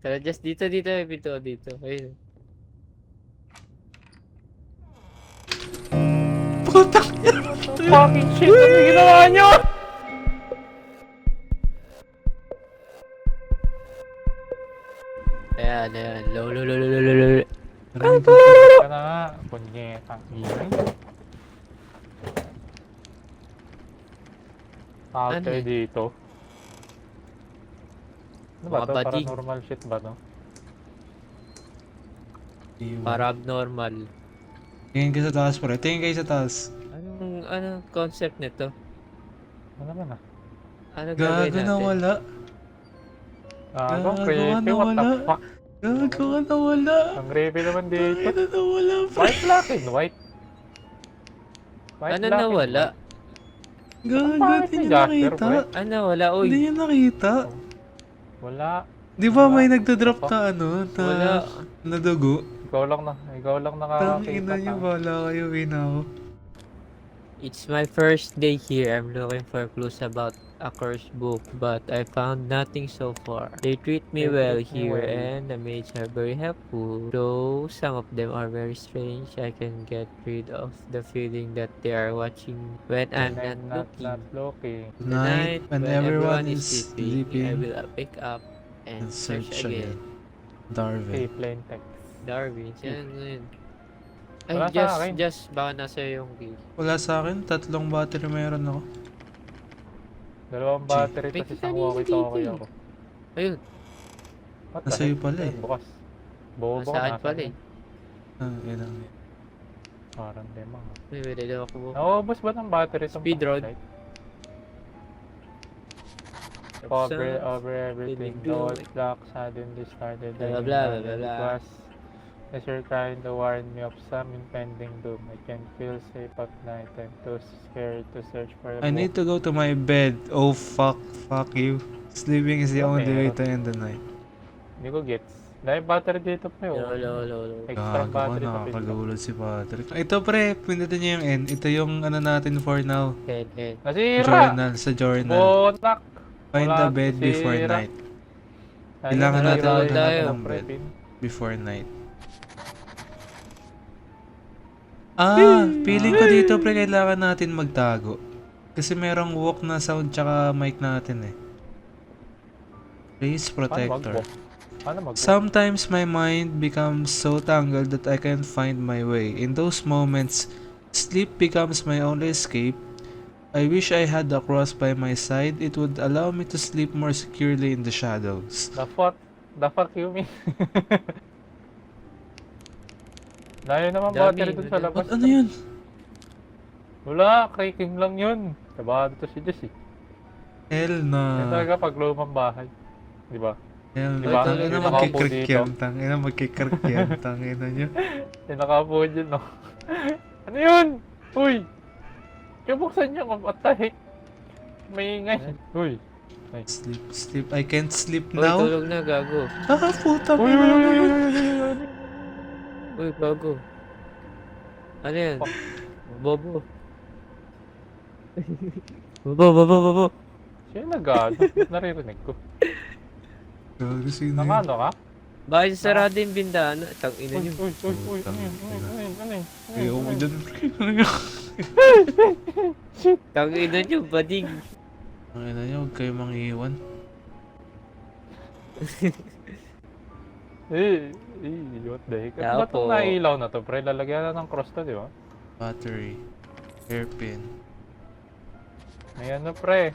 Tara, just dito, may pinto dito. Ayun. Putang Fucking shit, ano yung ginawa nyo? Ayan. Low. Ka na nga, punyetang ingay. Takot Ano kayo yun? dito. Ano ba Mga to? bading. Paranormal shit ba to? Para abnormal. Tingin ka sa taas, pre. Tingin kayo sa taas. Anong concept nito? Ano naman ah? Ano gagawin Gago na natin? wala. Gago, Gago ka creepy, na what the wala. fuck? Gago ka na wala. Ang creepy naman dito. Gago na wala, pre. White, black and white. White, Ano black, and nawala? white. Gago, Bakit di si niyo Jasper, nakita. pre? Ano nawala? Hindi Uy, niyo nakita. Wala. Di ba may Wala. nagdodrop Apa? na ano? wala. Na dugo? Ikaw lang nakakakita. Tangina niyo, bahala kayo, Winaw. It's my first day here. I'm looking for clues about a cursed book, but I found nothing so far. They treat me They well treat me here, well. and the maids are very helpful. Though some of them are very strange, I can get rid of the feeling that they are watching when I'm And not not looking. looking. Tonight, when everyone is I sleeping, will pick up and and search search again. again. Darwin. Okay, plain text. Darwin, yan yun. Ay, Wala sa akin. just, baka nasa yung key. Wala sa akin, 3 battery meron ako. Dalawang battery May tapos kita isang dito, walkie-talkie dito. ako. Ayun, What the Nasa heck? iyo pala eh. Ayun, bukas. Bobo nasa akin nasa pala eh. akin. Yun lang. Parang demang. May dalawa ko. Naubos ba ng battery itong Speed road. flashlight? Over everything. Feeling The old good. clock suddenly started. Blah, ringing blah, down, blah, and blah. It was as you're trying to warn me of some impending doom. I can't feel safe at night. I'm too scared to search for a I book. need to go to my bed. Oh fuck, fuck you. Sleeping is the Ano only way meron? to end the night. Hindi ko gets. Dahil battery dito pa yun. Lolo. Extra Gago ka, battery sa pinto. nakakagulod si Patrick. Ito pre, pindutin niyo yung N. Ito yung ano natin for now. Head. Nasira! Journal, sa journal. Botak! Find Wala, the bed before nasira. night. Kailangan Ayun, natin nasira maghanap tayo. ng bed before night. Feeling ko dito pre, kailangan natin magtago. Kasi merong walk na sound tsaka mic natin eh. Place protector. Paano mag-walk? Sometimes my mind becomes so tangled that I can't find my way. In those moments, sleep becomes my only escape. I wish I had a cross by my side. It would allow me to sleep more securely in the shadows. The fuck you mean? Layo naman Dami, battery dun sa madami. labas. Ano yun? Wala, creaking lang yun. Kabado to si Jess eh. Hell Yan na. talaga pag lumang bahay. Di ba? Hell Diba? na. Tangina Yung nakaupo magkikrik dito. yan. Tangina magkikrik yan. Tangina nyo. Yung nakapo dyan, no? Ano yun? Uy! Kaya buksan niyo kung what the heck? May ingay. Uy! Sleep. I can't sleep Uy, now. tulog na, gago. Puta Uy! Uy, gago. Ano yan? Bobo. Bobo. Siya nag-ano? Naririnig ko. Gago, sino yun? Nakano ka? Bakit sarado yung bindana? Tangina Uy! nyo. Ano yun? Ano yun? Ayaw mo dyan. Ano yun? Tangina nyo, bading. Ang ina nyo, huwag kayo mangiiwan. What the heck? Tao Ba't itong po. nailaw na to, pre? Lalagyan na ng cross to, di ba? Battery. Hairpin. May ano, pre.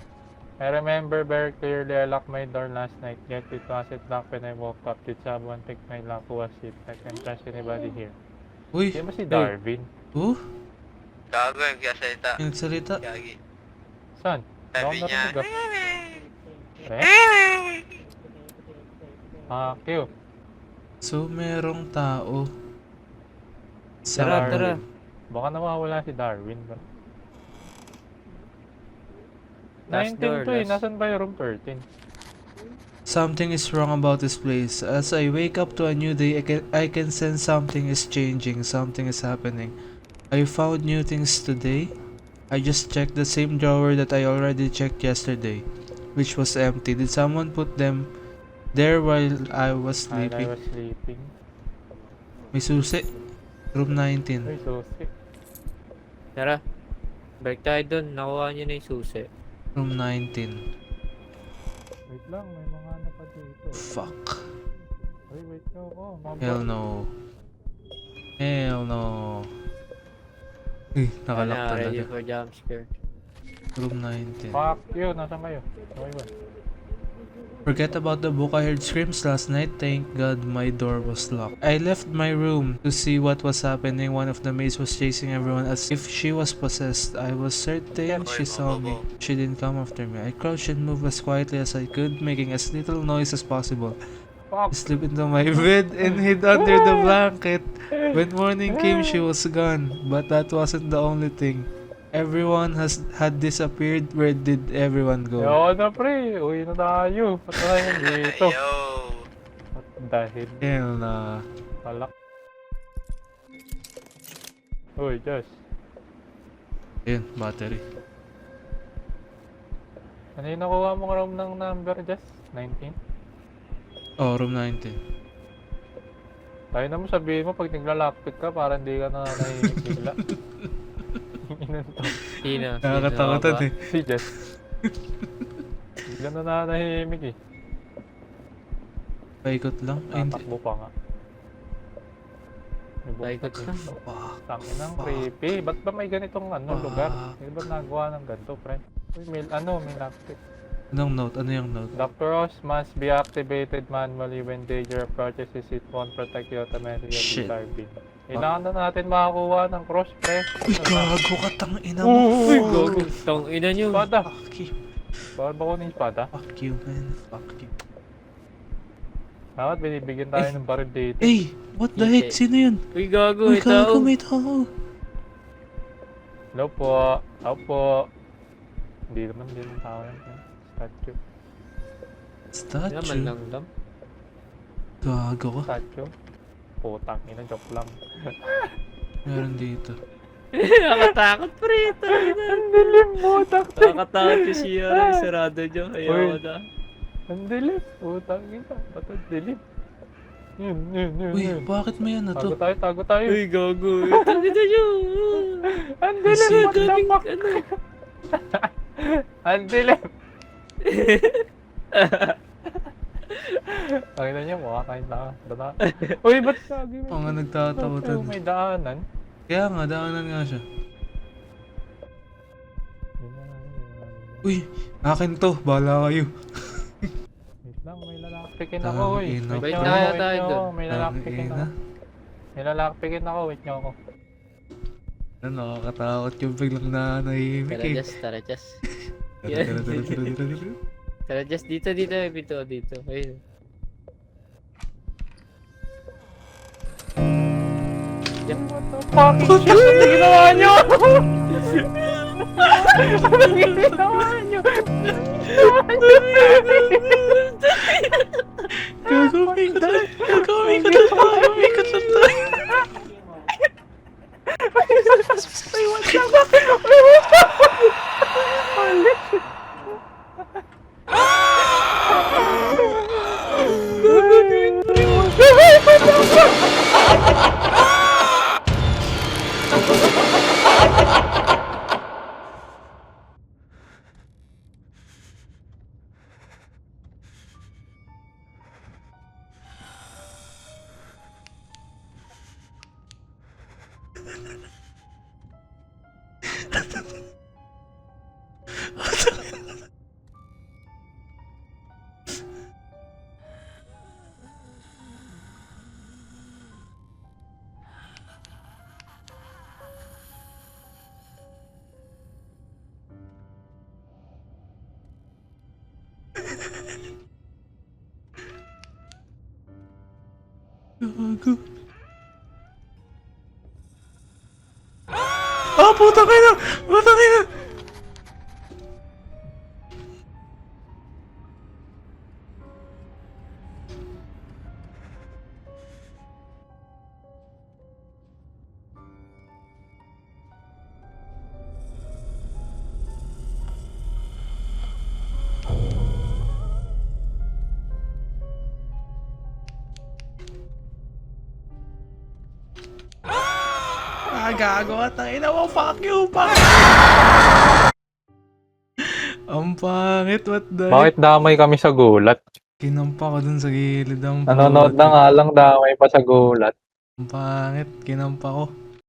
I remember very clearly I locked my door last night, yet it wasn't locked when I woke up. Did someone take my lock? Who was it? I can't trust anybody here. Uy! Di ba si Darwin? Gago yung kasalita. Yung salita. Gagi. Saan? Ako Sabi niya, narinig ah. Q. So, merong tao. Tara. Baka nawawala si Darwin ba? Last 19 door, to eh. last. Nasaan ba yung room 13? Something is wrong about this place. As I wake up to a new day, I can sense something is changing, something is happening. I found new things today. I just checked the same drawer that I already checked yesterday, which was empty. Did someone put them there while I was While I sleeping. was sleeping. May susi. Room 19. Uy, susi. Tara. Balik tayo dun. Nakuha niyo na yung susi. Room 19. Wait lang, may mga ano pa dito. Fuck. Uy, wait nyo ako. Hell no. Hell no. Uy, nakalak Ano, ready talaga. for jump scare. Room 19. Fuck you, nasan kayo? Okay ba? Forget about the book. I heard screams last night. Thank God my door was locked. I left my room to see what was happening. One of the maids was chasing everyone as if she was possessed. I was certain she saw me. She didn't come after me. I crouched and moved as quietly as I could, making as little noise as possible. I Fuck! slipped into my bed and hid under the blanket. When morning came, she was gone. But that wasn't the only thing. Everyone had disappeared. Where did everyone go? Yo na pre, uwi na tayo. Ba't na tayo dito? Yo! At dahil Hell na. palak. Uy, Josh. Ayun, battery. Ano yung nakuha mong room ng number, Josh? 19? Oh, room 19. Tayo na mo sabihin mo pag nagla-lockpick ka para hindi ka na nahihinig bigla. Inan to. Sino? Nakakatakot eh. Si Jess. Bigla na nahihimik eh. Paikot lang. Ay, hindi. Tatakbo pa nga. May Paikot bukod lang. eh. Fuck. Tangin ng Fuck. creepy. Ba't ba may ganitong Fuck. lugar? Hindi ba nagawa ng ganito, friend? Uy, may lockpick. Anong note? Ano yung note? Dr. Ross must be activated manually when danger approaches. It won't protect you automatically at Shit. disarming. Kailangan na natin makakuha ng cross, pre. Uy, gago ka, tang ina mo. Uy, gago. Tang ina nyo. Espada. Fuck you. Bawal ba ko ng espada? Fuck you, man. Fuck you. Dapat binibigyan tayo ng baril dito. Hey! What the heck? Sino yun? Uy, gago. Uy, gago, Ito. may tao. Hello po. Hello po. Hindi naman tao yan. Statue. Yaman Statue? lang dam. Gago ka. Statue. Putang ina, joke lang. Meron dito. Nakatakot pre. Ang dilim mo, takti. Nakatakot yung CR. Sarado nyo. Ayaw Uy. na. Ang dilim. Putang ina. Ba't ang dilim? Yun. Uy, bakit may ano to? Tago tayo. Uy, gago. Tang ina nyo. Ang dilim. Sige, What the Daming fuck? ano. Ang dilim. Pakita niyo, mukha tayong daan. Uy, ba't sabi mo? Oo nga, nagtatakutan. May daanan. Kaya nga, daanan nga siya. Uy, akin to. Bahala kayo. Wait lang, may lalakpikin ako, uy. Tangina Wait ko. nyo, Tayo, wait tayo nyo, dun. may lalakpikin ako. May lalakpikin ako, wait nyo ako. Ano, nakakatakot yung biglang nahihimik Tara, eh. Jess. Tara, Jess. Tara. Tara, Jess. Dito. May pinto dito. Ayun. Fucking shit! Ano ginawa nyo? Ano ginawa nyo? Gagawin ka lang tayo. Ay, what's up? Ay, what's up? Holy shit. Gago. Ah, putang ina! Putang ina! Gago ka, tangina mo. Fuck you, fuck. Ang pangit, what the Bakit damay kami sa gulat? Kinampa ko dun sa gilid. Ang Nanonood na putik. nga lang damay pa sa gulat. Ang pangit, kinampa ko.